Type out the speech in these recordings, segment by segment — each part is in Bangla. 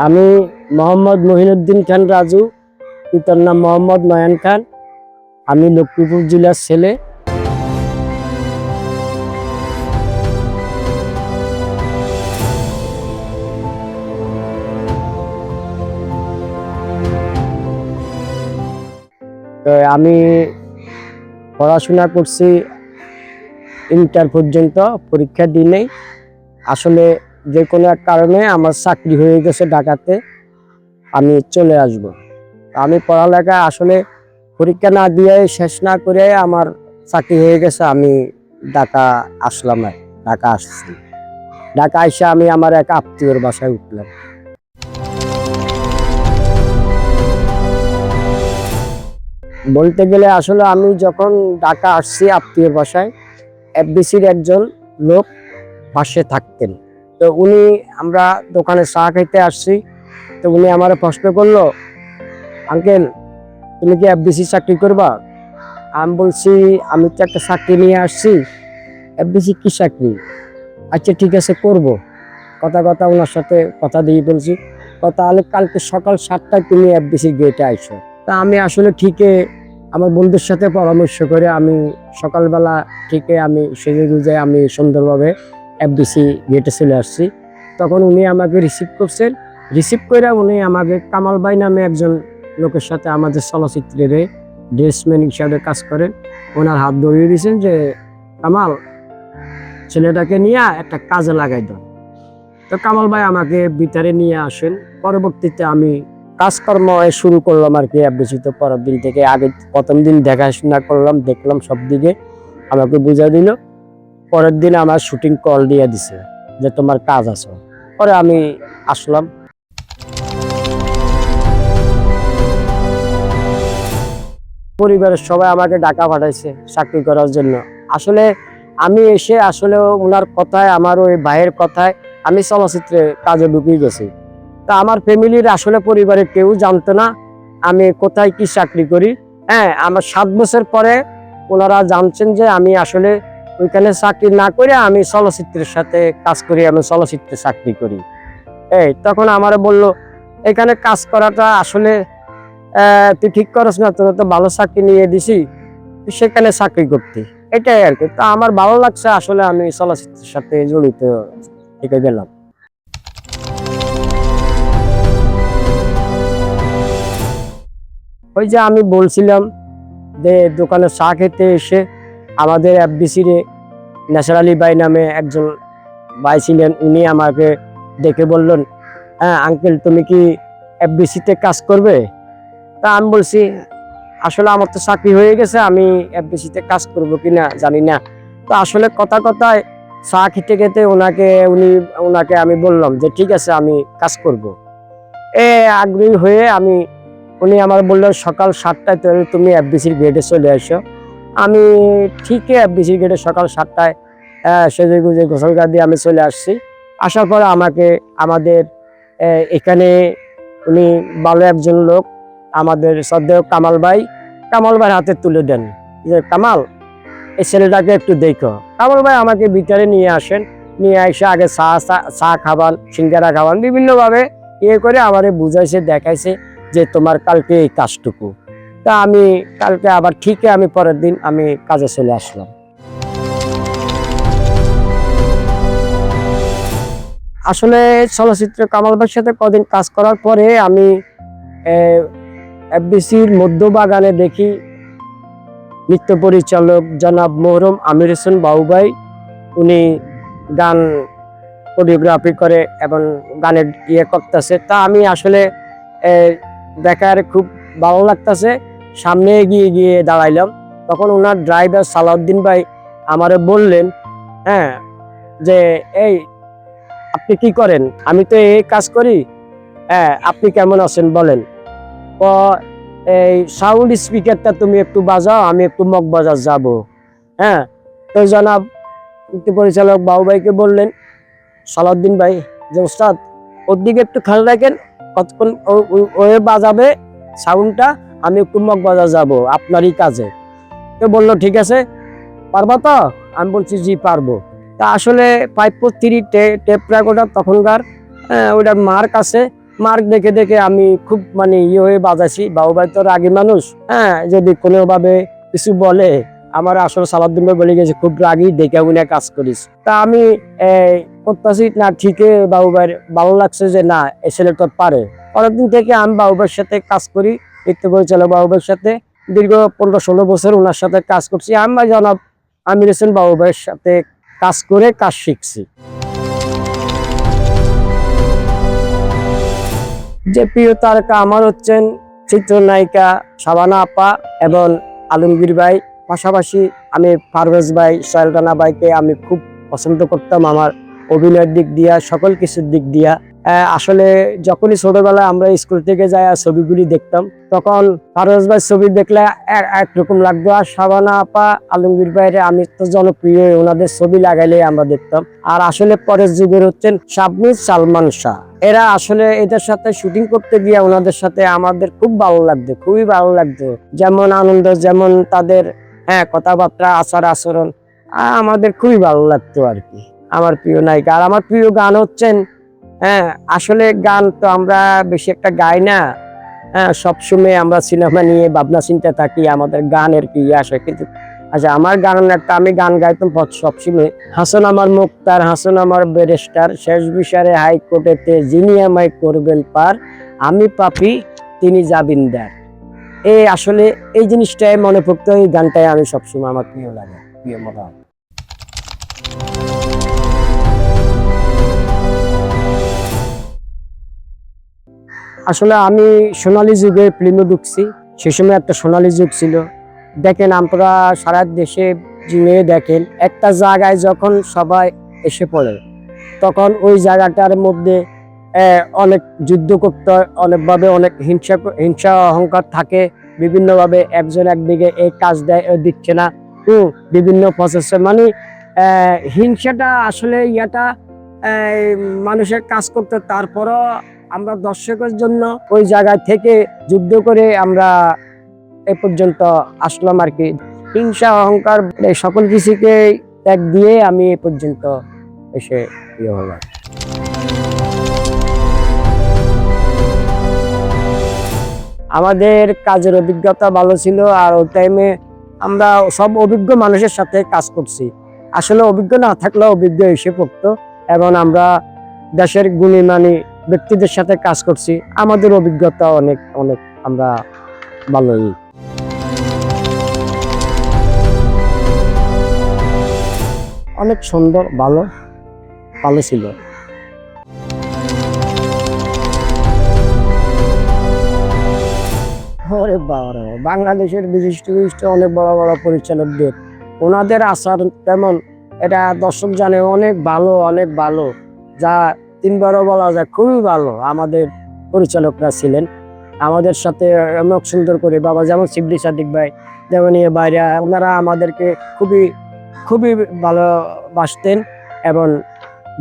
আমি মোহাম্মদ মহিনুদ্দিন খান রাজু, পিতার নাম মোহাম্মদ নয়ন খান। আমি লক্ষ্মীপুর জেলার ছেলে। আমি পড়াশোনা করছি ইন্টার পর্যন্ত, পরীক্ষা দিই নাই। আসলে যে কোনো এক কারণে আমার চাকরি হয়ে গেছে ঢাকাতে, আমি চলে আসব। আমি পড়ালেখা আসলে পরীক্ষা না দিয়ে শেষ না করে আমার চাকরি হয়ে গেছে। আমি ঢাকা আসলাম, ঢাকা আসছি। ঢাকা এসে আমি আমার এক আত্মীয়র বাসায় উঠলাম। বলতে গেলে আসলে আমি যখন ঢাকা আসছি আত্মীয়র বাসায়, এফডিসির একজন লোক পাশে থাকতেন। তো উনি, আমরা দোকানে চা খাইতে আসছি, তো উনি আমার প্রশ্ন করলো, আঙ্কেল তুমি কি এফডিসি চাকরি করবা? আমি বলছি আমি তো একটা চাকরি নিয়ে আসছি। এফডিসি কি চাকরি? আচ্ছা ঠিক আছে, করব। কথা ওনার সাথে কথা দিয়ে বলছি, তাহলে কালকে সকাল 7টায় তুমি এফডিসি গেটে আইসো। তা আমি আসলে ঠিকই আমার বন্ধুর সাথে পরামর্শ করে আমি সকালবেলা ঠিকই আমি সেজে গুজে আমি সুন্দরভাবে এফডিসি গেটে চলে আসছি। তখন উনি আমাকে রিসিভ করছেন। রিসিভ করে উনি আমাকে কামাল ভাই নামে একজন লোকের সাথে, আমাদের চলচ্চিত্রের ড্রেসম্যান হিসাবে কাজ করেন, ওনার হাত ধরিয়ে দিয়েছেন যে কামাল, ছেলেটাকে নিয়ে একটা কাজে লাগাই দাও। তো কামাল ভাই আমাকে ভিতরে নিয়ে আসেন। পরবর্তীতে আমি কাজকর্ম শুরু করলাম আর কি এফডিসিতে। পরের দিন থেকে, আগে প্রথম দিন দেখাশোনা করলাম, দেখলাম সব দিকে, আমাকে বুঝা দিল। পরের দিন আমার শুটিং কল দিয়ে দিছে যে তোমার কাজ আছে। পরে আমি আসলাম। পরিবারের সবাই আমাকে ঢাকা পাঠাইছে চাকরি করার জন্য। আসলে আমি এসে আসলে ওনার কথায়, আমার ওই ভাইয়ের কথায় আমি চলচ্চিত্রে কাজে ঢুকে গেছি। তা আমার ফ্যামিলির আসলে পরিবারের কেউ জানতো না আমি কোথায় কি চাকরি করি। হ্যাঁ, আমার 7 বছর পরে ওনারা জানছেন যে আমি আসলে ওইখানে চাকরি না করে আমি চলচ্চিত্রের সাথে কাজ করি, আমি চলচ্চিত্রে চাকরি করি। তখন আমার বলল, এখানে কাজ করাটা আসলে তুই ঠিক করস না, তোর তো ভালো চাকরি নিয়ে দিছি, তুই সেখানে চাকরি করতি। এটাই আর কি। তা আমার ভালো লাগছে, আসলে আমি চলচ্চিত্রের সাথে জড়িত থেকে গেলাম। ওই যে আমি বলছিলাম যে দোকানে চা খেতে এসে আমাদের এফডিসির ন্যাচারালি ভাই নামে একজন ভাই ছিলেন, উনি আমাকে দেখে বললেন, হ্যাঁ আঙ্কেল তুমি কি এফডিসিতে কাজ করবে? তা আমি বলছি আসলে আমার তো চাকরি হয়ে গেছে, আমি এফডিসিতে কাজ করবো কিনা জানি না। তো আসলে কথায় চা খেতে খেতে ওনাকে আমি বললাম যে ঠিক আছে আমি কাজ করব। আগ্রহী হয়ে উনি আমার বললেন সকাল 7টায় তুমি এফডিসির গেটে চলে আসো। আমি ঠিকই এফডিসির গেটে সকাল 7টায় সেজে গুজে গোসল গা দিয়ে আমি চলে আসছি। আসার পরে আমাকে আমাদের এখানে উনি ভালো একজন লোক, আমাদের শ্রদ্ধেয় কামাল ভাইয়ের হাতে তুলে দেন যে কামাল, এই ছেলেটাকে একটু দেখো। কামাল ভাই আমাকে ভিতরে নিয়ে আসেন, নিয়ে এসে আগে চা খাবান, সিঙ্গারা খাবান, বিভিন্নভাবে করে আমারে বুঝাইছে, দেখাইছে যে তোমার কালকে এই কাজটুকু। তা আমি কালকে আবার ঠিকই আমি পরের দিন আমি কাজে চলে আসলাম। আসলে চলচ্চিত্রে কামাল ভাইয়ের সাথে কদিন কাজ করার পরে আমি এফডিসির মধ্যবাগানে দেখি নৃত্য পরিচালক জনাব মোহরম আমির হোসেন বাবু ভাই, উনি গান কোরিওগ্রাফি করে এবং গানের করতেছে। তা আমি আসলে দেখার খুব ভালো লাগতেছে। সামনে গিয়ে দাঁড়াইলাম। তখন ওনার ড্রাইভার সালাউদ্দিন ভাই আমারে বললেন, হ্যাঁ যে এই আপনি কি করেন? আমি তো এই কাজ করি। হ্যাঁ, আপনি কেমন আছেন বলেন। এই সাউন্ড স্পিকারটা তুমি একটু বাজাও, আমি একটু মগবাজার যাব। হ্যাঁ, তো জনাব নৃত্য পরিচালক বাবু ভাইকে বললেন সালাউদ্দিন ভাই যে ওস্তাদ ওর দিকে একটু খেয়াল রাখেন, কতক্ষণ ও বাজাবে সাউন্ডটা, আমি একটু মগবাজার যাব আপনারই কাজে। তো বললো ঠিক আছে, পারবা তো? আমি বলছি জি পারবো। তা আসলে 543 টেপ রেকর্ডার তখনকার, ওইটার মার্ক আছে, মার্ক দেখে দেখে আমি খুব মানে হয়ে বাজাইছি। বাবু ভাই তো রাগী মানুষ, হ্যাঁ, যদি কোনোভাবে কিছু বলে, আমার আসলে সালাউদ্দিন ভাই বলে গেছে খুব রাগী, দেখে উনি কাজ করিস। তা আমি করতেছি না, ঠিকই বাবু ভাইয়ের ভালো লাগছে যে না এই ছেলে তো পারে। পরের দিন থেকে আমি বাবু ভাইয়ের সাথে কাজ করি, নৃত্য পরিচালক বাবু ভাইয়ের সাথে দীর্ঘ 15-16 বছর ওনার সাথে কাজ করছি। আমি জনাব আমির হোসেন বাবু ভাইয়ের সাথে কাজ করে কাজ শিখছি। যে প্রিয় তারকা আমার হচ্ছেন চিত্রনায়িকা শাবানা আপা এবং আলমগীর ভাই। পাশাপাশি আমি পারভেজ ভাই, সোহেল রানা ভাইকে আমি খুব পছন্দ করতাম আমার অভিনয়ের দিক দিয়া, সকল কিছুর দিক দিয়া। আসলে যখনই ছোটবেলায় আমরা স্কুল থেকে যাই ছবিগুলি দেখতাম, তখন পারভেজ ভাই ছবি দেখলে একরকম লাগতো, আর শাবানা আপা আলমগীর ভাইরে আমি তো জনপ্রিয়, ওনাদের ছবি লাগাইলে আমরা দেখতাম। আর আসলে পরের যুগের হচ্ছেন শাবনূর, সালমান শাহ। এরা আসলে এদের সাথে শুটিং করতে গিয়ে ওনাদের সাথে আমাদের খুব ভালো লাগতো, খুবই ভালো লাগতো। যেমন আনন্দ, যেমন তাদের কথাবার্তা, আচার আচরণ আমাদের খুবই ভালো লাগতো আর কি। আমার প্রিয় নায়িকা। আর আমার প্রিয় গান হচ্ছেন, আসলে গান তো আমরা বেশি একটা গাই না, সবসময় আমরা সিনেমা নিয়ে ভাবনা চিন্তা থাকি, আমাদের গানের কি আসে, কিন্তু আচ্ছা আমার গান একটা আমি গান গাইতাম সবসময়, হাসান আমার মুক্তার, হাসান আমার ব্যারিস্টার, শেষ বিচারে হাইকোর্টেতে যিনি আমায় করবেন পার, আমি পাপী তিনি জামিনদার। আসলে এই জিনিসটাই মনে পড়তো, এই গানটাই আমি সবসময় আমার প্রিয় লাগে, প্রিয় মনে হয়। আসলে আমি সোনালী যুগে ফিল্মে ঢুকছি, সে সময় একটা সোনালী যুগ ছিল। দেখেন আমরা সারা দেশে নিয়ে দেখেন, একটা জায়গায় যখন সবাই এসে পড়ে, তখন ওই জায়গাটার মধ্যে অনেক যুদ্ধ করতে হয়, অনেকভাবে অনেক হিংসা অহংকার থাকে, বিভিন্নভাবে একজন একদিকে এই কাজ দেয়, দিচ্ছে না, বিভিন্ন প্রসেসে মানে হিংসাটা আসলে মানুষের কাজ করতে। তারপরও আমরা দর্শকের জন্য ওই জায়গা থেকে যুদ্ধ করে আমরা এ পর্যন্ত আসলাম আর কি। হিংসা অহংকার সকল কিছুকে ত্যাগ দিয়ে আমি এ পর্যন্ত এসে হলাম। আমাদের কাজের অভিজ্ঞতা ভালো ছিল, আর ওই টাইমে আমরা সব অভিজ্ঞ মানুষের সাথে কাজ করছি। আসলে অভিজ্ঞ না থাকলেও অভিজ্ঞ এসে পড়তো, এবং আমরা দেশের গুণীমানী ব্যক্তিদের সাথে কাজ করছি। আমাদের অভিজ্ঞতা অনেক অনেক আমরা ভালোই। অনেক সুন্দর, ভালো ভালো ছিল। ওরে বাবা, বাংলাদেশের বিশিষ্ট বিশিষ্ট অনেক বড় বড় পরিচালকদের ওনাদের আচার তেমন, এটা দর্শক জানে অনেক ভালো, অনেক ভালো, যা তিনবারও বলা যায় খুবই ভালো। আমাদের পরিচালকরা ছিলেন আমাদের সাথে অনেক সুন্দর করে, বাবা যেমন শিবলি সাদিক ভাই, যেমন বাইরে ওনারা আমাদেরকে খুবই খুবই ভালোবাসতেন, এবং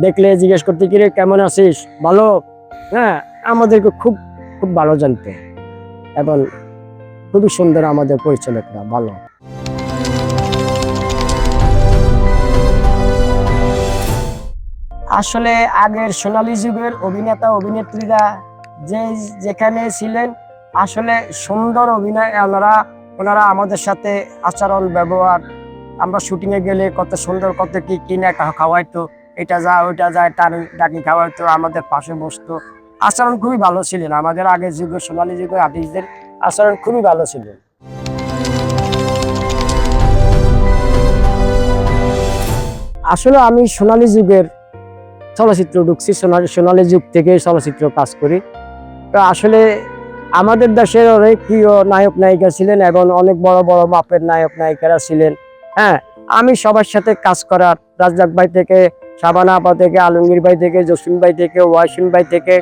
দেখলে জিজ্ঞেস করতে কি রে কেমন আছিস, ভালো, আমাদেরকে খুব খুব ভালো জানতেন, এবং খুবই সুন্দর আমাদের পরিচালকরা, ভালো। আসলে আগের সোনালী যুগের অভিনেতা অভিনেত্রীরা যেখানে ছিলেন, আসলে সুন্দর অভিনয়, ওনারা আমাদের সাথে আচরণ ব্যবহার, আমরা শুটিং এ গেলে কত সুন্দর, কত কি কিনে খাওয়াইতো, এটা যা ওইটা যায়, ডাকি খাওয়াইতো, আমাদের পাশে বসতো। আচরণ খুবই ভালো ছিলেন আমাদের আগের যুগে, সোনালী যুগের আর্টিস্টদের আচরণ খুবই ভালো ছিল। আসলে আমি সোনালী যুগের চলচ্চিত্র ঢুকছি, সোনালী যুগ থেকে চলচ্চিত্র কাজ করি। তো আসলে আমাদের দেশের অনেক প্রিয় নায়ক নায়িকা ছিলেন, এবং অনেক বড় বড় মাপের নায়ক নায়িকারা ছিলেন। আমি সবার সাথে কাজ করার, রাজ্জাক ভাই থেকে, শাবানা আপা থেকে, আলমগীর ভাই থেকে, জসিম ভাই থেকে, ওয়াসিম ভাই থেকে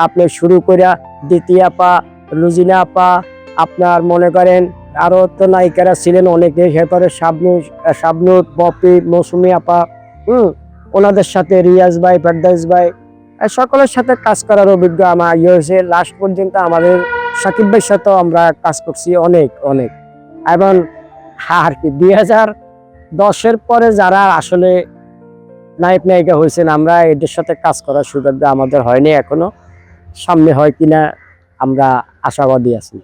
আপনি শুরু করে দ্বিতীয় আপা, রুজিনা আপা, আপনার মনে করেন আরো তো নায়িকারা ছিলেন অনেকে, সেপরে শাবনূর, পপি, মৌসুমী আপা, ওনাদের সাথে রিয়াজ ভাই, ফেরদাউস ভাই, সকলের সাথে কাজ করার অভিজ্ঞ আমার হয়েছে। লাস্ট পর্যন্ত আমাদের সাকিব ভাইয়ের সাথেও আমরা কাজ করছি অনেক অনেক। এবং আর কি 2010-এর পরে যারা আসলে নায়ক নায়িকা হয়েছেন, আমরা এদের সাথে কাজ করার সুযোগ আমাদের হয়নি এখনো। সামনে হয় কিনা আমরা আশাবাদী আছি।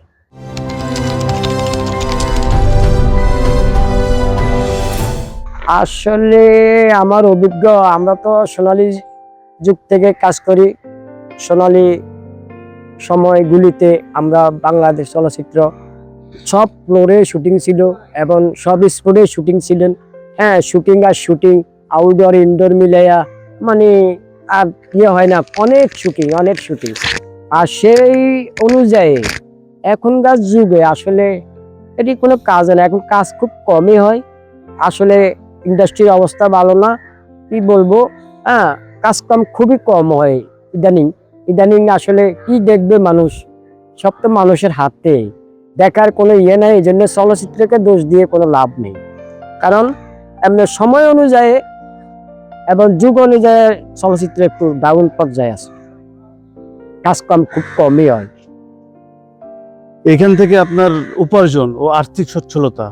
আসলে আমার অভিজ্ঞ, আমরা তো সোনালী যুগ থেকে কাজ করি। সোনালী সময়গুলিতে আমরা বাংলাদেশ চলচ্চিত্র সব ফ্লোরে শুটিং ছিল এবং সব স্পটে শুটিং ছিলেন। হ্যাঁ, শুটিং আর শুটিং, আউটডোর ইনডোর মিলাইয়া, মানে আর ইয়ে হয় না, অনেক শুটিং অনেক শুটিং। আর সেই অনুযায়ী এখনকার যুগে আসলে এটি কোনো কাজ না, এখন কাজ খুব কমই হয়। আসলে ইন্ডাস্ট্রির অবস্থা ভালো না, কি বলবো। হ্যাঁ, কাজ কাম খুবই কম হয় ইদানিং। ইদানিং আসলে কি দেখবে মানুষ, সব তো মানুষের হাতে, দেখার কোনো ইয়ে নাই। এই জন্য চলচ্চিত্রকে দোষ দিয়ে কোনো লাভ নেই, কারণ এমনি সময় অনুযায়ী এবং যুগ অনুযায়ী চলচ্চিত্র একটু ডাউন পর্যায়ে আছে, কাজ কাম খুব কমই হয়। এখান থেকে আপনার উপার্জন ও আর্থিক সচ্ছলতা?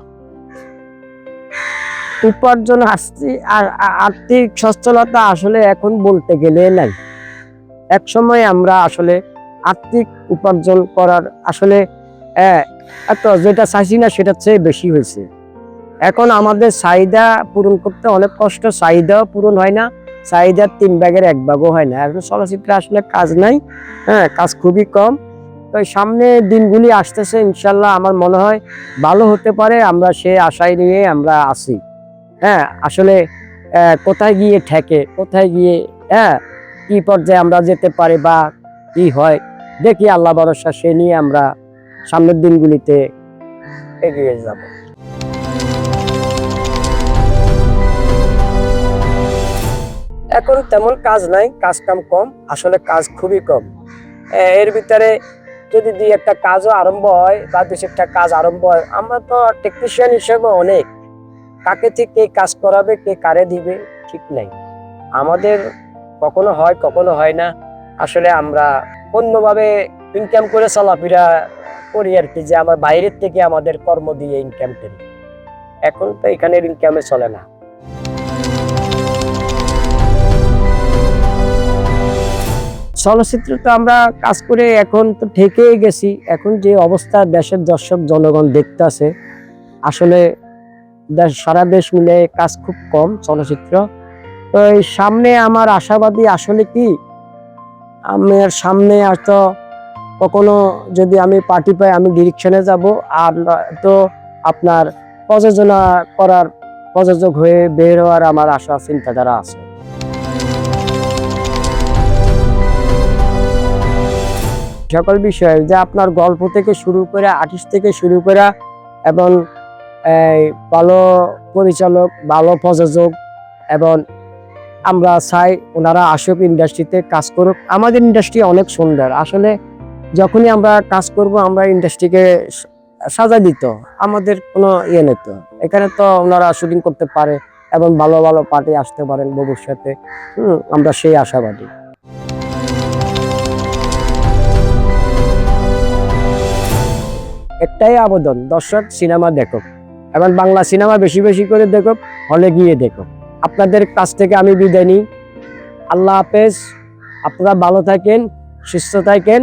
উপার্জন আর্থিক সচ্ছলতা আসলে এখন বলতে গেলে নাই। এক সময় আমরা আসলে আর্থিক উপার্জন করার আসলে এত যেটা চাইছি না সেটার চেয়ে বেশি হয়েছে। এখন আমাদের চাহিদা পূরণ করতে অনেক কষ্ট, চাহিদাও পূরণ হয় না, চাহিদার 3 ভাগের 1 ভাগও হয় না। এখন চলচ্চিত্রে আসলে কাজ নাই, হ্যাঁ, কাজ খুবই কম। তো সামনে দিনগুলি আসতেছে, ইনশাল্লাহ আমার মনে হয় ভালো হতে পারে, আমরা সে আশায় নিয়ে আমরা আছি। হ্যাঁ, আসলে কোথায় গিয়ে ঠেকে, কোথায় গিয়ে কি পর্যায়ে আমরা যেতে পারি বা কি হয় দেখি, আল্লাহ ভরসা, সে নিয়ে আমরা সামনের দিনগুলিতে এগিয়ে যাব। এখন তেমন কাজ নাই, কাজ কাম কম, আসলে কাজ খুবই কম। এর ভিতরে যদি 2-1টা কাজও আরম্ভ হয় বা 2-1টা কাজ আরম্ভ হয়, আমরা তো টেকনিশিয়ান হিসেবে অনেক, কাকে থেকে কে কাজ করাবে, কে কারে দিবে ঠিক নাই। আমাদের কখনো হয় কখনো হয় না। আসলে আমরা অন্যভাবে ইনকাম করে চলাফেরা করি আর কি, যে আমার বাইরের থেকে আমাদের কর্ম দিয়ে ইনকাম করি। এখন তো এখানের ইনকামে চলে না। চলচ্চিত্র তো আমরা কাজ করে এখন তো ঠেকেই গেছি। এখন যে অবস্থা দেশের দর্শক জনগণ দেখতে আছে, আসলে সারা দেশ মিলে কাজ খুব কম চলচ্চিত্র। তো এই সামনে আমার আশাবাদী আসলে কি, আমার সামনে হয়তো কখনো যদি আমি পার্টি পাই আমি ডিরেকশনে যাব, আর তো আপনার প্রযোজনা করার, প্রযোজক হয়ে বের হওয়ার আমার আশা চিন্তাধারা আছে। সকল বিষয়ে যে আপনার গল্প থেকে শুরু করে, আর্টিস্ট থেকে শুরু করে, এবং ভালো পরিচালক, ভালো প্রযোজক, এবং আমরা চাই ওনারা আসুক, ইন্ডাস্ট্রিতে কাজ করুক। আমাদের ইন্ডাস্ট্রি অনেক সুন্দর, আসলে যখনই আমরা কাজ করব আমরা ইন্ডাস্ট্রিকে সাজা দিত, আমাদের কোনো ইয়ে নেই। তো এখানে তো ওনারা শুটিং করতে পারে এবং ভালো ভালো পার্টি আসতে পারেন ভবিষ্যতে। আমরা সেই আশাবাদী। একটাই আবেদন, দর্শক সিনেমা দেখো এবং বাংলা সিনেমা বেশি বেশি করে দেখো, হলে গিয়ে দেখো। আপনাদের কাছ থেকে আমি বিদায় নিই। আল্লাহ হাফেজ, আপনারা ভালো থাকেন, সুস্থ থাকেন।